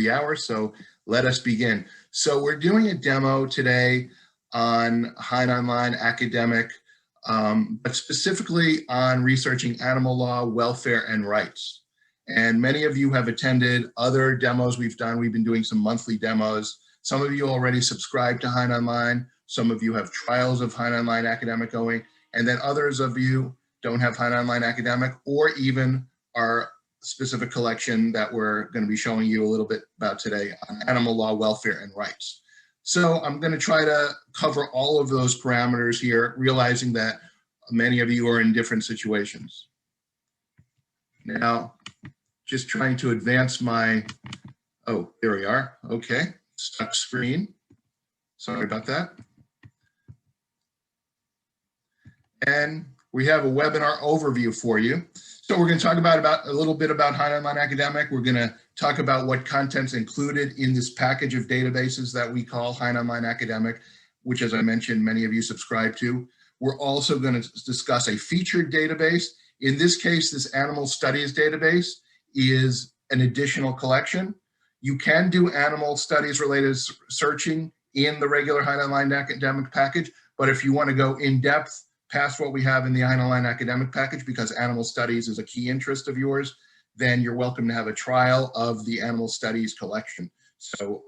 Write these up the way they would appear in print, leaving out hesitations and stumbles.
the hour, so let us begin. So we're doing a demo today on HeinOnline Academic, but specifically on researching animal law, welfare, and rights. And many of you have attended other demos we've done. We've been doing some monthly demos. Some of you already subscribe to HeinOnline. Some of you have trials of HeinOnline Academic going, and then others of you don't have HeinOnline Academic or even our specific collection that we're going to be showing you a little bit about today on animal law, welfare, and rights. So I'm going to try to cover all of those parameters here, realizing that many of you are in different situations. Now, just trying to advance my, oh, there we are. Okay, stuck screen. Sorry about that. And we have a webinar overview for you. So we're going to talk about a little bit about HeinOnline Academic. We're going to talk about what content's included in this package of databases that we call HeinOnline Academic, which, as I mentioned, many of you subscribe to. We're also going to discuss a featured database. In this case, this animal studies database is an additional collection. You can do animal studies related searching in the regular HeinOnline Academic package, but if you want to go in depth past what we have in the HeinOnline Academic package, because animal studies is a key interest of yours, then you're welcome to have a trial of the animal studies collection. So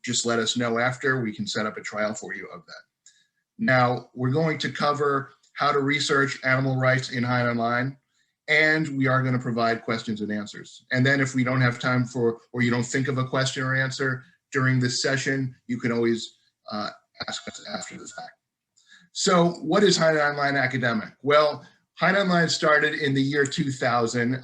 just let us know after, we can set up a trial for you of that. Now, we're going to cover how to research animal rights in HeinOnline, and we are going to provide questions and answers. And then if we don't have time for, or you don't think of a question or answer during this session, you can always ask us after the fact. So what is HeinOnline Academic? Well, HeinOnline started in the year 2000,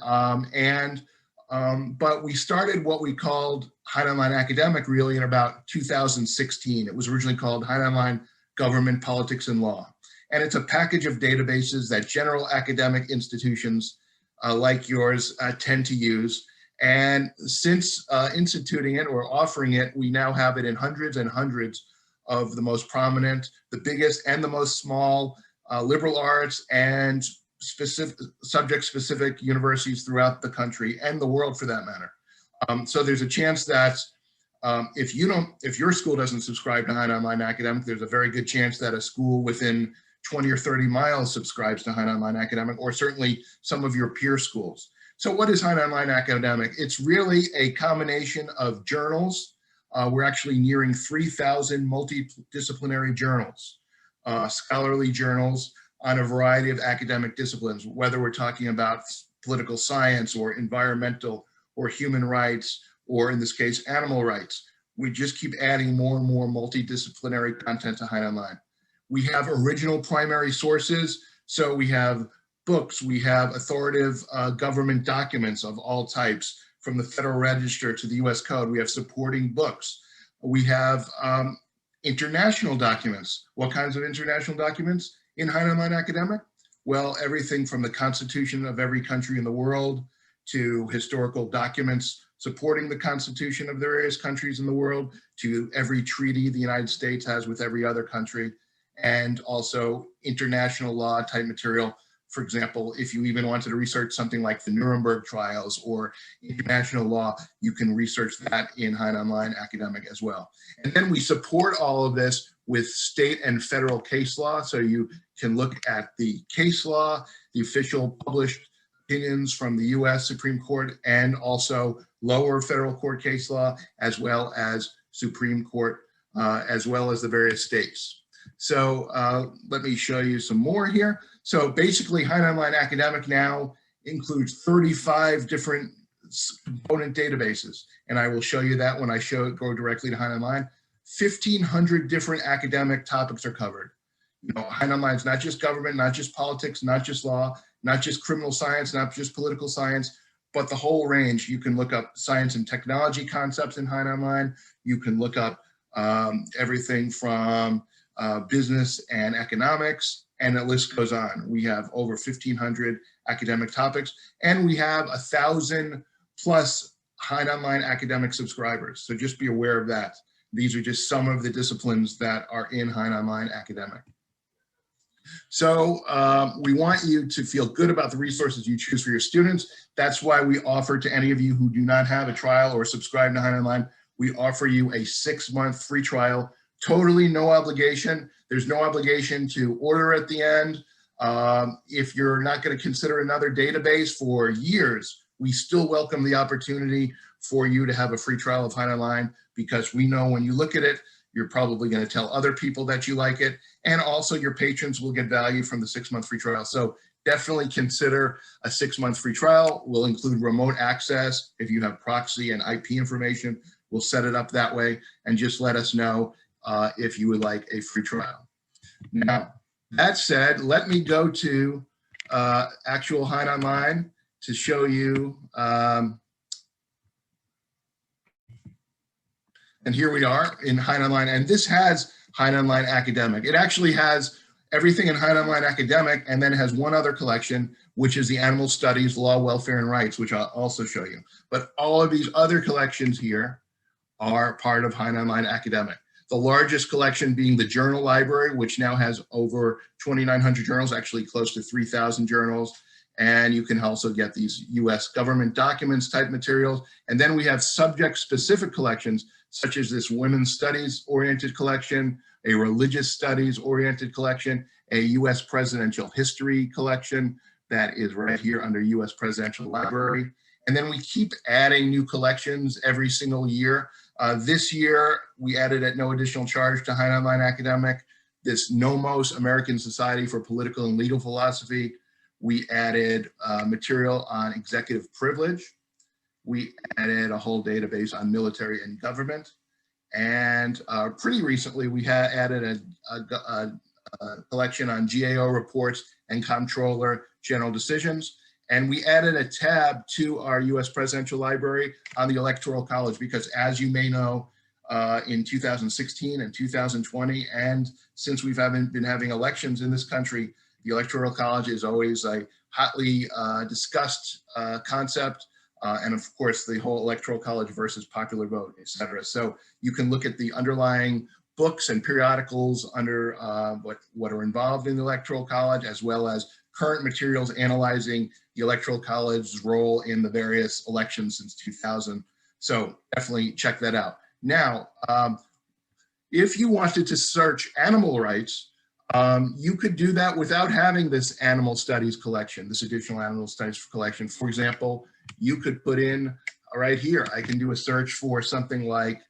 but we started what we called HeinOnline Academic really in about 2016. It was originally called HeinOnline Government, Politics, and Law. And it's a package of databases that general academic institutions like yours tend to use. And since instituting it or offering it, we now have it in hundreds and hundreds of the most prominent, the biggest and the most small liberal arts and subject-specific universities throughout the country and the world for that matter. So there's a chance that if your school doesn't subscribe to HeinOnline Academic, there's a very good chance that a school within 20 or 30 miles subscribes to HeinOnline Academic, or certainly some of your peer schools. So what is HeinOnline Academic? It's really a combination of journals. We're actually nearing 3,000 multidisciplinary journals, scholarly journals on a variety of academic disciplines, whether we're talking about political science or environmental or human rights, or in this case, animal rights. We just keep adding more and more multidisciplinary content to HeinOnline. We have original primary sources. So we have books, we have authoritative government documents of all types, from the Federal Register to the US Code. We have supporting books. We have international documents. What kinds of international documents in HeinOnline Academic? Well, everything from the Constitution of every country in the world to historical documents supporting the Constitution of the various countries in the world, to every treaty the United States has with every other country, and also international law type material. For example, if you even wanted to research something like the Nuremberg trials or international law, you can research that in HeinOnline Academic as well. And then we support all of this with state and federal case law. So you can look at the case law, the official published opinions from the US Supreme Court, and also lower federal court case law, as well as Supreme Court, as well as the various states. So let me show you some more here. So basically, HeinOnline Academic now includes 35 different component databases, and I will show you that when I go directly to HeinOnline. 1,500 different academic topics are covered. You know, HeinOnline is not just government, not just politics, not just law, not just criminal science, not just political science, but the whole range. You can look up science and technology concepts in HeinOnline. You can look up everything from business and economics, and the list goes on. We have over 1,500 academic topics, and we have 1,000 plus HeinOnline Academic subscribers. So just be aware of that. These are just some of the disciplines that are in HeinOnline Academic. So we want you to feel good about the resources you choose for your students. That's why we offer to any of you who do not have a trial or subscribe to HeinOnline, we offer you a 6-month free trial, totally no obligation. There's no obligation to order at the end. If you're not going to consider another database for years, we still welcome the opportunity for you to have a free trial of HeinOnline, because we know when you look at it, you're probably going to tell other people that you like it. And also your patrons will get value from the 6-month free trial. So definitely consider a 6-month free trial. We'll include remote access. If you have proxy and IP information, we'll set it up that way. And just let us know if you would like a free trial. Now, that said, let me go to actual HeinOnline to show you. And here we are in HeinOnline, and this has HeinOnline Academic. It actually has everything in HeinOnline Academic, and then it has one other collection, which is the Animal Studies, Law, Welfare, and Rights, which I'll also show you. But all of these other collections here are part of HeinOnline Academic. The largest collection being the Journal Library, which now has over 2,900 journals, actually close to 3,000 journals. And you can also get these US government documents type materials. And then we have subject-specific collections, such as this women's studies oriented collection, a religious studies oriented collection, a US presidential history collection that is right here under US Presidential Library. And then we keep adding new collections every single year. This year, we added at no additional charge to HeinOnline Academic, this Nomos, American Society for Political and Legal Philosophy. We added material on executive privilege. We added a whole database on military and government. And pretty recently, we had added a collection on GAO reports and comptroller general decisions. And we added a tab to our US Presidential Library on the Electoral College, because as you may know, in 2016 and 2020, and since we've been having elections in this country, the Electoral College is always a hotly discussed concept. And of course, the whole Electoral College versus popular vote, et cetera. So you can look at the underlying books and periodicals under what are involved in the Electoral College, as well as current materials analyzing the Electoral College's role in the various elections since 2000. So definitely check that out. Now, if you wanted to search animal rights, you could do that without having this animal studies collection, this additional animal studies collection. For example, you could put in right here, I can do a search for something like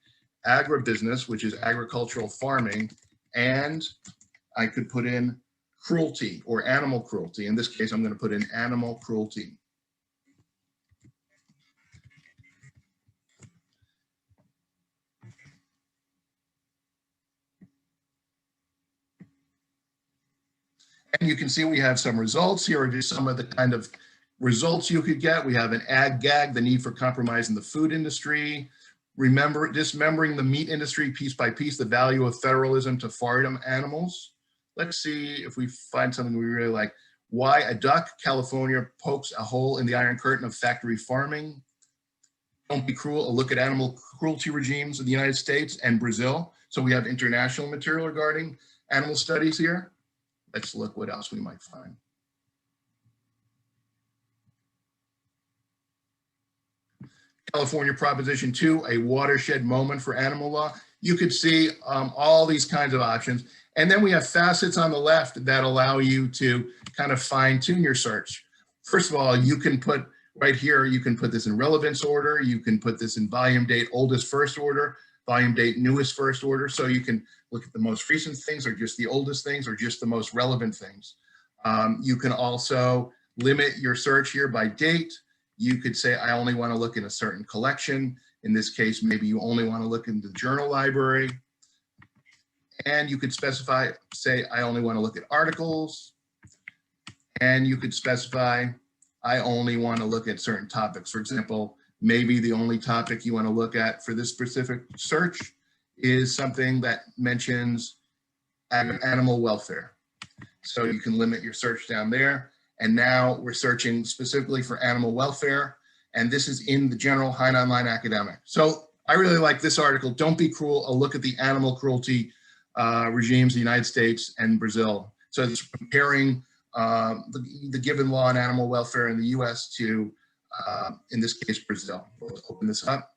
agribusiness, which is agricultural farming, and I could put in cruelty or animal cruelty. In this case, I'm going to put in animal cruelty. And you can see we have some results. Here are just some of the kind of results you could get. We have an ag gag, the need for compromise in the food industry. Remember, dismembering the meat industry piece by piece, the value of federalism to farm animals. Let's see if we find something we really like. Why a duck, California, pokes a hole in the iron curtain of factory farming. Don't be cruel, a look at animal cruelty regimes in the United States and Brazil. So we have international material regarding animal studies here. Let's look what else we might find. California Proposition 2, a watershed moment for animal law. You could see all these kinds of options. And then we have facets on the left that allow you to kind of fine tune your search. First of all, you can put right here, you can put this in relevance order. You can put this in volume date, oldest first order, volume date, newest first order. So you can look at the most recent things or just the oldest things or just the most relevant things. You can also limit your search here by date. You could say, I only want to look in a certain collection. In this case, maybe you only want to look in the journal library. And you could specify, say, I only want to look at articles. And you could specify, I only want to look at certain topics. For example, maybe the only topic you want to look at for this specific search is something that mentions animal welfare. So you can limit your search down there. And now we're searching specifically for animal welfare. And this is in the general HeinOnline Academic. So I really like this article, Don't Be Cruel, a look at the animal cruelty regimes in the United States and Brazil. So it's comparing the given law on animal welfare in the US to, in this case, Brazil. We'll open this up.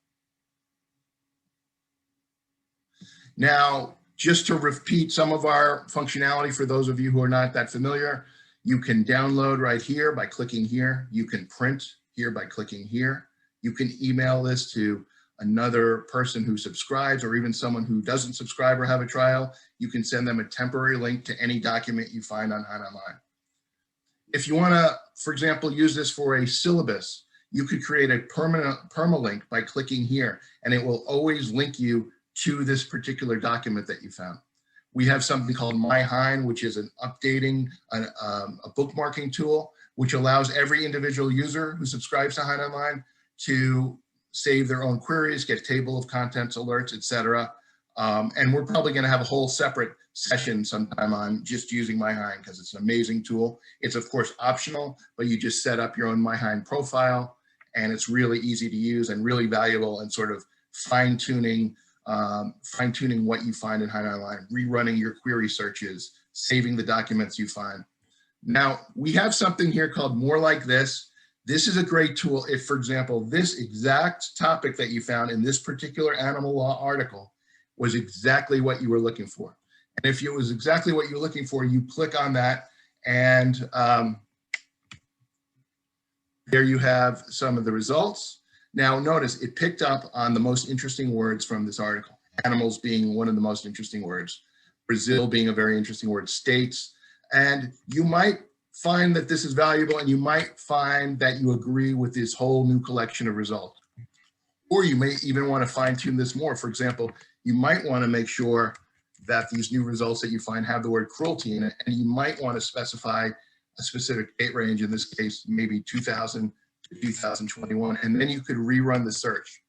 Now, just to repeat some of our functionality for those of you who are not that familiar, you can download right here by clicking here. You can print here by clicking here. You can email this to another person who subscribes, or even someone who doesn't subscribe or have a trial. You can send them a temporary link to any document you find on HeinOnline. If you want to, for example, use this for a syllabus, you could create a permalink by clicking here, and it will always link you to this particular document that you found. We have something called MyHein, which is an updating, a bookmarking tool, which allows every individual user who subscribes to HeinOnline to save their own queries, get table of contents alerts, etc. And we're probably going to have a whole separate session sometime on just using MyHein, because it's an amazing tool. It's of course optional, but you just set up your own MyHein profile, and it's really easy to use and really valuable in sort of fine-tuning what you find in HeinOnline, rerunning your query searches, saving the documents you find. Now, we have something here called More Like This. This is a great tool if, for example, this exact topic that you found in this particular animal law article was exactly what you were looking for. And if it was exactly what you're looking for, you click on that, and there you have some of the results. Now notice it picked up on the most interesting words from this article, animals being one of the most interesting words, Brazil being a very interesting word, states, and you might find that this is valuable, and you might find that you agree with this whole new collection of results. Or you may even want to fine tune this more. For example, you might want to make sure that these new results that you find have the word cruelty in it, and you might want to specify a specific date range, in this case, maybe 2000 to 2021, and then you could rerun the search.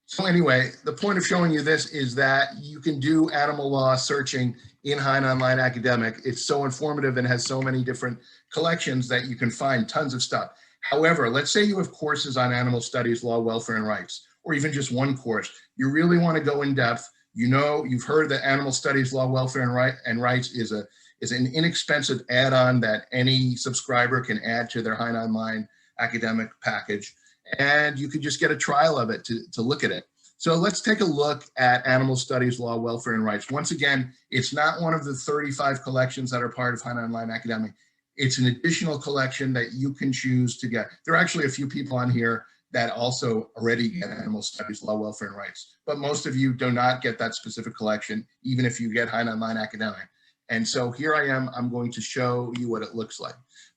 So anyway, the point of showing you this is that you can do animal law searching in HeinOnline Academic. It's so informative and has so many different collections that you can find tons of stuff. However, let's say you have courses on animal studies, law, welfare, and rights, or even just one course. You really want to go in depth. You know, you've heard that animal studies, law, welfare, and rights is an inexpensive add-on that any subscriber can add to their HeinOnline Academic package. And you could just get a trial of it to look at it. So let's take a look at animal studies, law, welfare, and rights. Once again, it's not one of the 35 collections that are part of HeinOnline Academic. It's an additional collection that you can choose to get. There are actually a few people on here that also already get animal studies, law, welfare, and rights. But most of you do not get that specific collection, even if you get HeinOnline Academic. And so here I am, I'm going to show you what it looks like.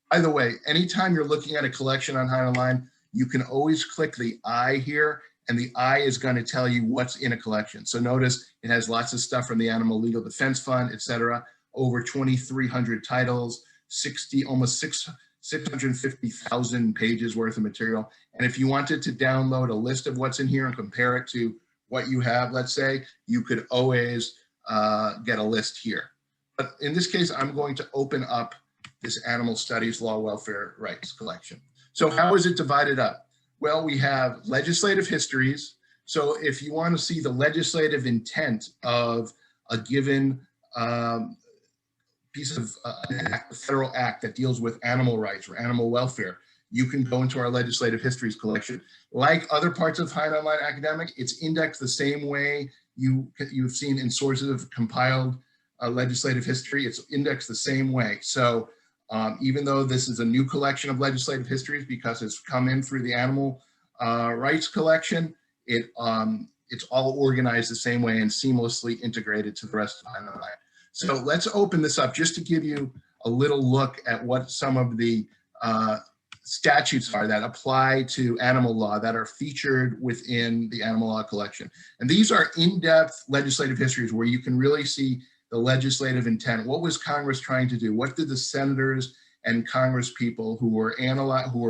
By the way, anytime you're looking at a collection on HeinOnline, you can always click the I here, and the I is going to tell you what's in a collection. So notice it has lots of stuff from the Animal Legal Defense Fund, etc. Over 2,300 titles, almost 650,000 pages worth of material. And if you wanted to download a list of what's in here and compare it to what you have, let's say, you could always get a list here. But in this case, I'm going to open up this Animal Studies, Law, Welfare, Rights collection. So how is it divided up? Well, we have legislative histories. So if you want to see the legislative intent of a given piece of a federal act that deals with animal rights or animal welfare, you can go into our legislative histories collection. Like other parts of HeinOnline Academic, it's indexed the same way you've seen in sources of compiled legislative history. It's indexed the same way. So even though this is a new collection of legislative histories because it's come in through the animal rights collection, it's all organized the same way and seamlessly integrated to the rest of HeinOnline. So let's open this up just to give you a little look at what some of the statutes are that apply to animal law that are featured within the animal law collection. And these are in-depth legislative histories where you can really see the legislative intent. What was Congress trying to do? What did the senators and Congress people who were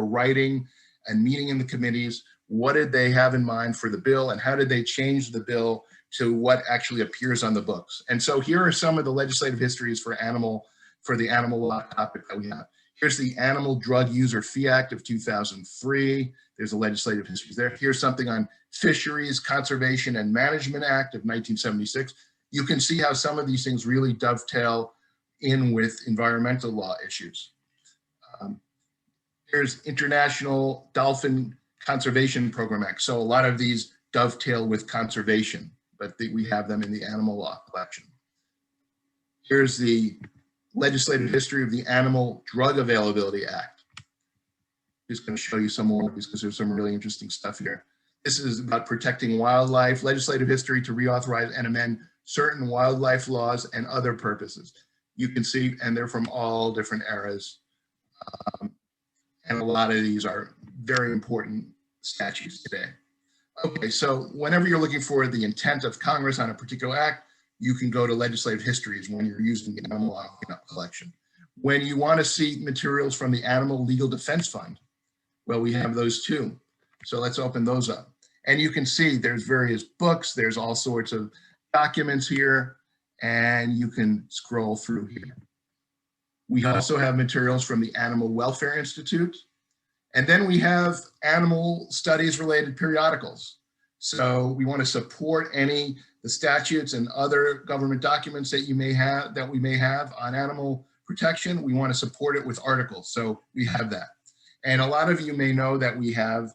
writing and meeting in the committees, what did they have in mind for the bill, and how did they change the bill to what actually appears on the books? And so here are some of the legislative histories for the animal law topic that we have. Here's the Animal Drug User Fee Act of 2003. There's a legislative history there. Here's something on Fisheries Conservation and Management Act of 1976. You can see how some of these things really dovetail in with environmental law issues. There's International Dolphin Conservation Program Act. So a lot of these dovetail with conservation, but we have them in the animal law collection. Here's the legislative history of the Animal Drug Availability Act. Just going to show you some more of these because there's some really interesting stuff here. This is about protecting wildlife, legislative history to reauthorize and amend certain wildlife laws and other purposes. You can see, and they're from all different eras. And a lot of these are very important statutes today. Okay, so whenever you're looking for the intent of Congress on a particular act, you can go to legislative histories when you're using the animal law collection. When you want to see materials from the Animal Legal Defense Fund, well, we have those too. So let's open those up. And you can see there's various books, there's all sorts of documents here, and you can scroll through here. We also have materials from the Animal Welfare Institute. And then we have animal studies related periodicals. So we want to support the statutes and other government documents that we may have on animal protection. We want to support it with articles. So we have that. And a lot of you may know that we have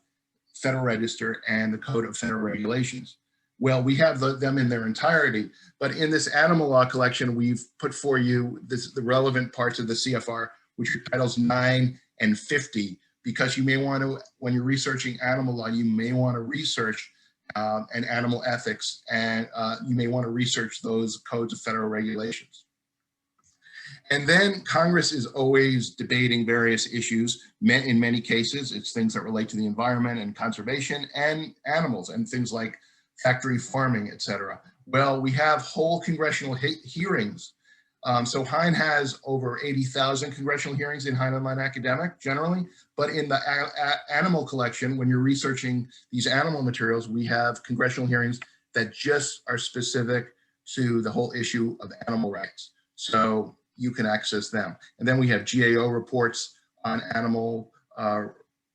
Federal Register and the Code of Federal Regulations. Well, we have them in their entirety, but in this animal law collection, we've put for you the relevant parts of the CFR, which are Titles 9 and 50, because you may want to, when you're researching animal law, you may want to research and animal ethics, and you may want to research those codes of federal regulations. And then Congress is always debating various issues. In many cases, it's things that relate to the environment and conservation and animals and things like factory farming, et cetera. Well, we have whole congressional hearings. So Hein has over 80,000 congressional hearings in HeinOnline Academic generally, but in the animal collection, when you're researching these animal materials, we have congressional hearings that just are specific to the whole issue of animal rights. So you can access them. And then we have GAO reports on animal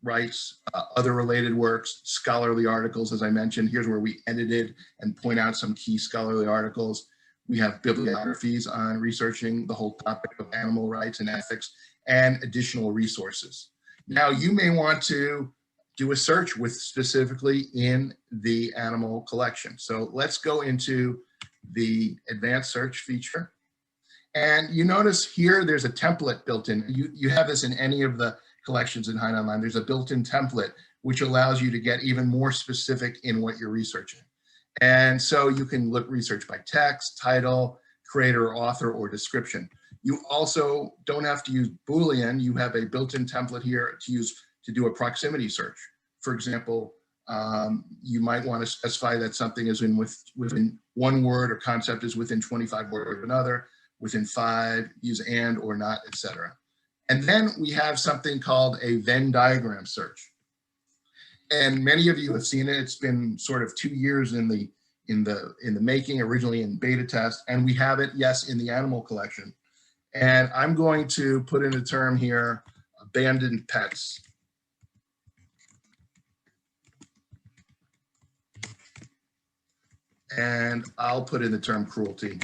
rights, other related works, scholarly articles, as I mentioned. Here's where we edited and point out some key scholarly articles. We have bibliographies on researching the whole topic of animal rights and ethics, and additional resources. Now, you may want to do a search specifically in the animal collection. So let's go into the advanced search feature. And you notice here, there's a template built in. You have this in any of the collections in HeinOnline. There's a built-in template, which allows you to get even more specific in what you're researching. And so you can research by text, title, creator, author, or description. You also don't have to use Boolean. You have a built-in template here to use to do a proximity search. For example, you might want to specify that something is within one word or concept is within 25 words of another, within 5, use and or not, etc. And then we have something called a Venn diagram search. And many of you have seen it. It's been sort of 2 years in the making, originally in beta test, and we have it, yes, in the animal collection. And I'm going to put in a term here, abandoned pets. And I'll put in the term cruelty.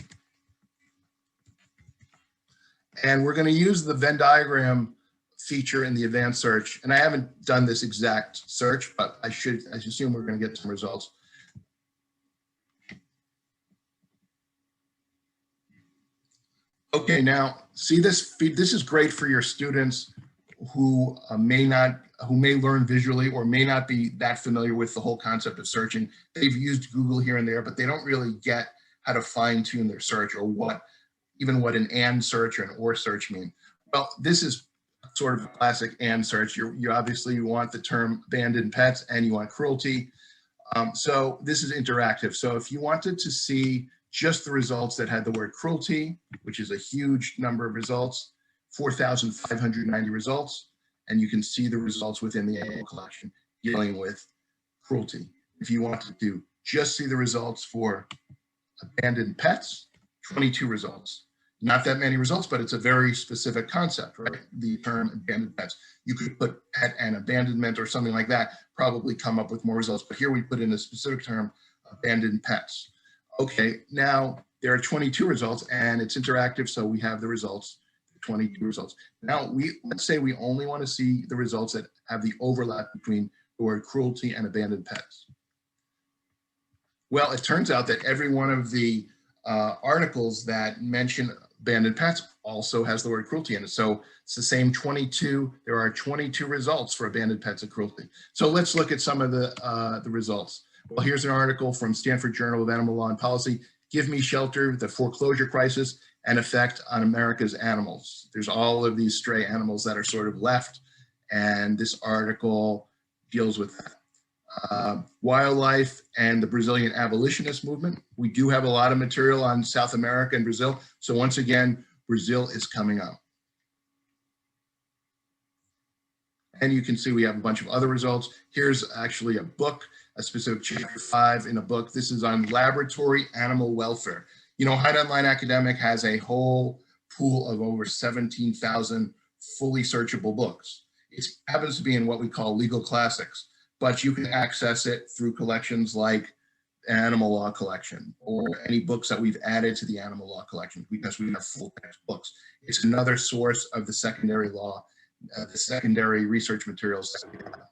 And we're going to use the Venn diagram feature in the advanced search. And I haven't done this exact search, but I assume we're going to get some results. Okay, now see this is great for your students who may learn visually or may not be that familiar with the whole concept of searching. They've used Google here and there, but they don't really get how to fine tune their search or even what an and search or an or search mean. Well, this is sort of a classic and search. You obviously want the term abandoned pets and you want cruelty. So this is interactive. So if you wanted to see just the results that had the word cruelty, which is a huge number of results, 4,590 results, and you can see the results within the animal collection dealing with cruelty. If you wanted to just see the results for abandoned pets, 22 results. Not that many results, but it's a very specific concept, right? The term abandoned pets. You could put pet and abandonment or something like that, probably come up with more results. But here we put in a specific term, abandoned pets. Okay, now there are 22 results, and it's interactive, so we have the results, 22 results. Now, let's say we only want to see the results that have the overlap between the word cruelty and abandoned pets. Well, it turns out that every one of the articles that mention abandoned pets also has the word cruelty in it. So it's the same 22. There are 22 results for abandoned pets and cruelty. So let's look at some of the results. Well, here's an article from Stanford Journal of Animal Law and Policy, Give Me Shelter, the Foreclosure Crisis and Effect on America's Animals. There's all of these stray animals that are sort of left, and this article deals with that. Wildlife and the Brazilian abolitionist movement. We do have a lot of material on South America and Brazil. So once again, Brazil is coming up. And you can see we have a bunch of other results. Here's actually a book, a specific chapter 5 in a book. This is on laboratory animal welfare. You know, HeinOnline Academic has a whole pool of over 17,000 fully searchable books. It happens to be in what we call legal classics, but you can access it through collections like Animal Law Collection or any books that we've added to the Animal Law Collection because we have full text books. It's another source of the secondary law, the secondary research materials that we have.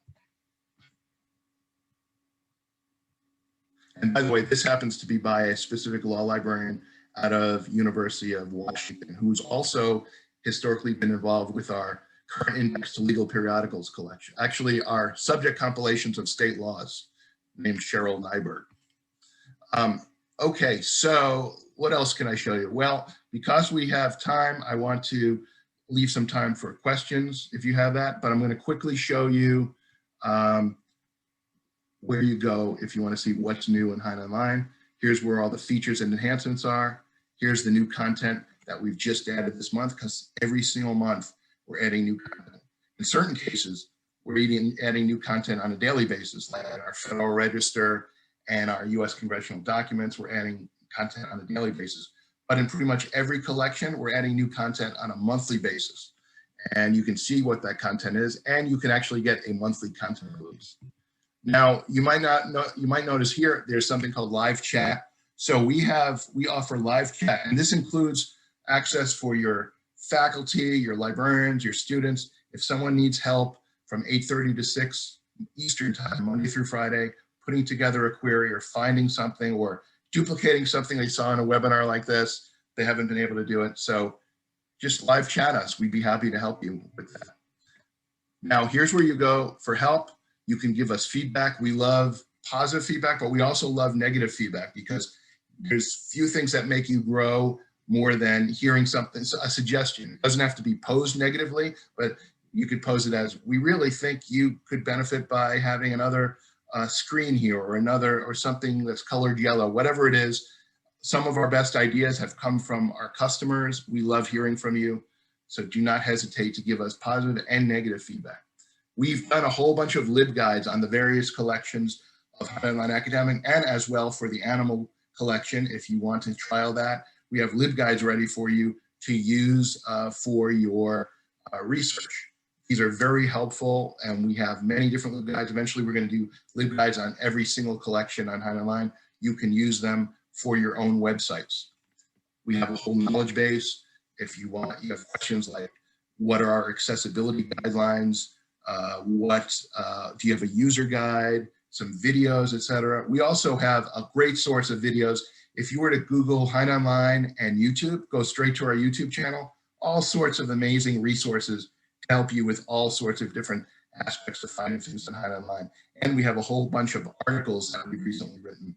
And by the way, this happens to be by a specific law librarian out of University of Washington, who's also historically been involved with our current index to legal periodicals collection. Actually, our subject compilations of state laws, named Cheryl Nyberg. Okay, so what else can I show you? Well, because we have time, I want to leave some time for questions if you have that, but I'm going to quickly show you where you go if you want to see what's new in HeinOnline. Here's where all the features and enhancements are. Here's the new content that we've just added this month, because every single month we're adding new content. In certain cases, we're adding new content on a daily basis, like our Federal Register and our US congressional documents. We're adding content on a daily basis. But in pretty much every collection, we're adding new content on a monthly basis. And you can see what that content is, and you can actually get a monthly content release. Now, you might notice here, there's something called live chat. So we offer live chat, and this includes access for your faculty, your librarians, your students. If someone needs help from 8:30 to 6 Eastern time, Monday through Friday, putting together a query or finding something or duplicating something they saw in a webinar like this, they haven't been able to do it. So just live chat us. We'd be happy to help you with that. Now, here's where you go for help. You can give us feedback. We love positive feedback, but we also love negative feedback, because there's few things that make you grow more than hearing something, a suggestion. It doesn't have to be posed negatively, but you could pose it as, we really think you could benefit by having another screen here or something that's colored yellow, whatever it is. Some of our best ideas have come from our customers. We love hearing from you. So do not hesitate to give us positive and negative feedback. We've done a whole bunch of LibGuides on the various collections of HeinOnline Academic, and as well for the animal collection. If you want to trial that, we have LibGuides ready for you to use for your research. These are very helpful, and we have many different LibGuides. Eventually, we're going to do LibGuides on every single collection on HeinOnline. You can use them for your own websites. We have a whole knowledge base. If you have questions like, what are our accessibility guidelines? Do you have a user guide, some videos, etc. We also have a great source of videos. If you were to Google HeinOnline and YouTube, go straight to our YouTube channel, all sorts of amazing resources to help you with all sorts of different aspects of finding things on HeinOnline. And we have a whole bunch of articles that we've recently written.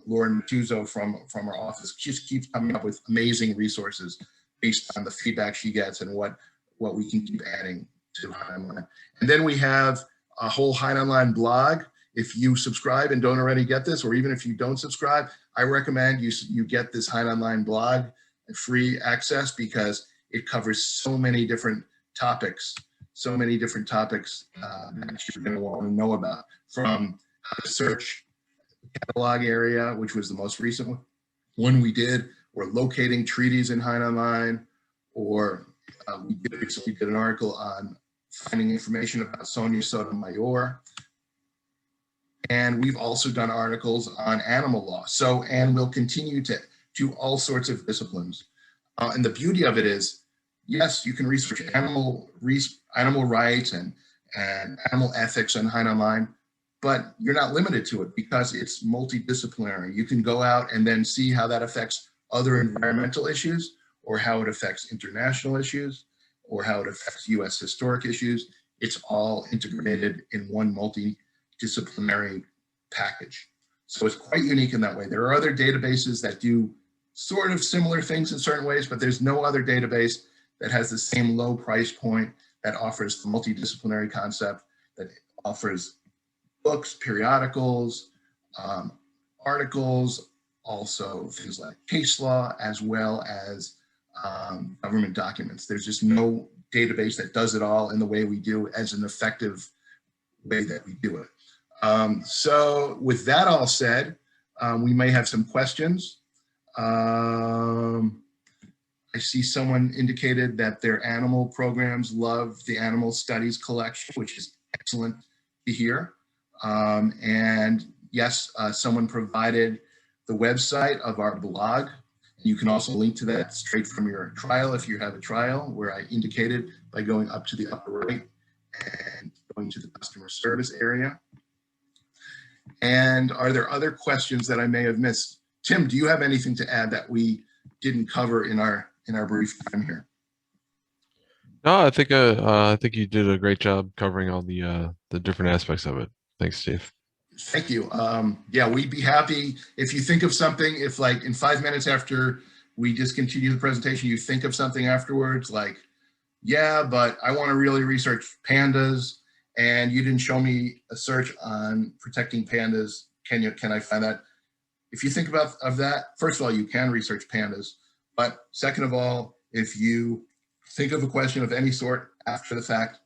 Lauren Matuzzo from our office just keeps coming up with amazing resources based on the feedback she gets and what we can keep adding to HeinOnline. And then we have a whole HeinOnline blog. If you subscribe and don't already get this, or even if you don't subscribe, I recommend you get this HeinOnline blog free access, because it covers so many different topics that you're going to want to know about, from how to search the catalog area, which was the most recent one we did, or locating treaties in HeinOnline, or we recently did an article on finding information about Sonia Sotomayor. And we've also done articles on animal law. And we'll continue to to all sorts of disciplines. And the beauty of it is, yes, you can research animal rights and animal ethics on HeinOnline, but you're not limited to it because it's multidisciplinary. You can go out and then see how that affects other environmental issues, or how it affects international issues, or how it affects US historic issues. It's all integrated in one multidisciplinary package. So it's quite unique in that way. There are other databases that do sort of similar things in certain ways, but there's no other database that has the same low price point, that offers the multidisciplinary concept, that offers books, periodicals, articles, also things like case law, as well as government documents. There's just no database that does it all in the way we do, as an effective way that we do it. So with that all said, we may have some questions. I see someone indicated that their animal programs love the animal studies collection, which is excellent to hear. And yes, someone provided the website of our blog. You can also link to that straight from your trial if you have a trial, where I indicated by going up to the upper right and going to the customer service area. And are there other questions that I may have missed? Tim, do you have anything to add that we didn't cover in our brief time here? No, I think you did a great job covering all the different aspects of it. Thanks, Steve. Thank you. Yeah, we'd be happy if you think of something, if like in 5 minutes after we discontinue the presentation, you think of something afterwards, like, yeah, but I want to really research pandas and you didn't show me a search on protecting pandas. Can I find that? If you think of that, first of all, you can research pandas, but second of all, if you think of a question of any sort after the fact,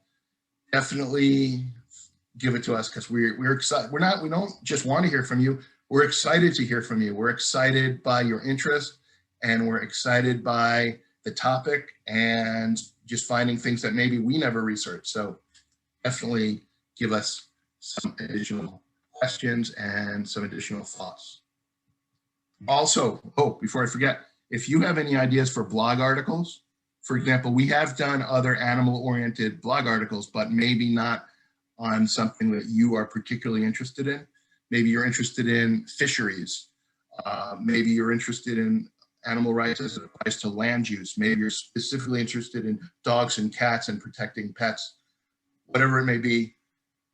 definitely give it to us, because we're excited. We don't just want to hear from you. We're excited to hear from you. We're excited by your interest, and we're excited by the topic and just finding things that maybe we never researched. So definitely give us some additional questions and some additional thoughts. Also, before I forget, if you have any ideas for blog articles, for example, we have done other animal-oriented blog articles, but maybe not on something that you are particularly interested in. Maybe you're interested in fisheries. Maybe you're interested in animal rights as it applies to land use. Maybe you're specifically interested in dogs and cats and protecting pets. Whatever it may be,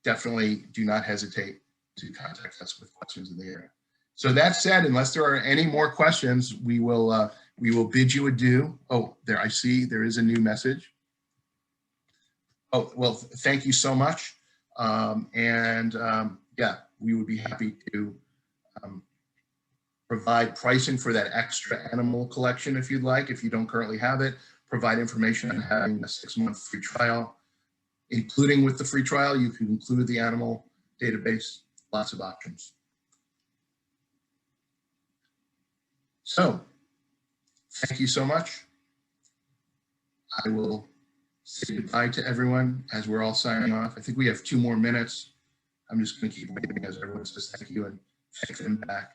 definitely do not hesitate to contact us with questions in the area. So that said, unless there are any more questions, we will bid you adieu. Oh, there, I see there is a new message. Oh, well, thank you so much. Yeah, we would be happy to provide pricing for that extra animal collection if you'd like. If you don't currently have it, provide information on having a 6-month free trial. Including with the free trial, you can include the animal database, lots of options. So, thank you so much. I will say goodbye to everyone as we're all signing off. I think we have 2 more minutes. I'm just going to keep waiting as everyone says thank you and thank them back.